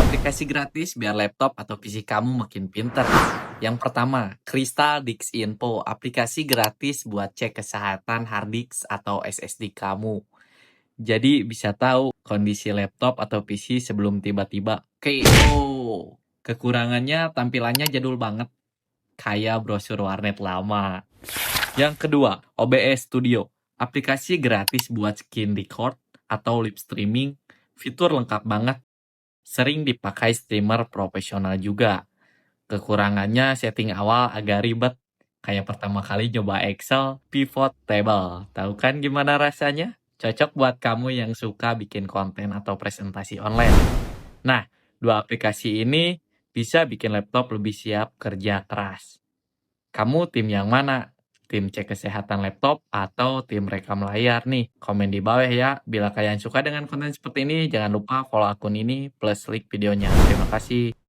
aplikasi gratis biar laptop atau PC kamu makin pinter. Yang pertama, Crystal Disk Info, aplikasi gratis buat cek kesehatan hard disk atau SSD kamu. Jadi bisa tahu kondisi laptop atau PC sebelum tiba-tiba KO. Kekurangannya tampilannya jadul banget, kayak brosur warnet lama. Yang kedua, OBS Studio, aplikasi gratis buat screen record atau live streaming. Fitur lengkap banget, sering dipakai streamer profesional juga. Kekurangannya setting awal agak ribet, kayak pertama kali nyoba Excel pivot table. Tahu kan gimana rasanya? Cocok buat kamu yang suka bikin konten atau presentasi online. Nah, dua aplikasi ini bisa bikin laptop lebih siap kerja keras. Kamu tim yang mana? Tim cek kesehatan laptop atau tim rekam layar nih? Komen di bawah ya. Bila kalian suka dengan konten seperti ini, jangan lupa follow akun ini plus like videonya. Terima kasih.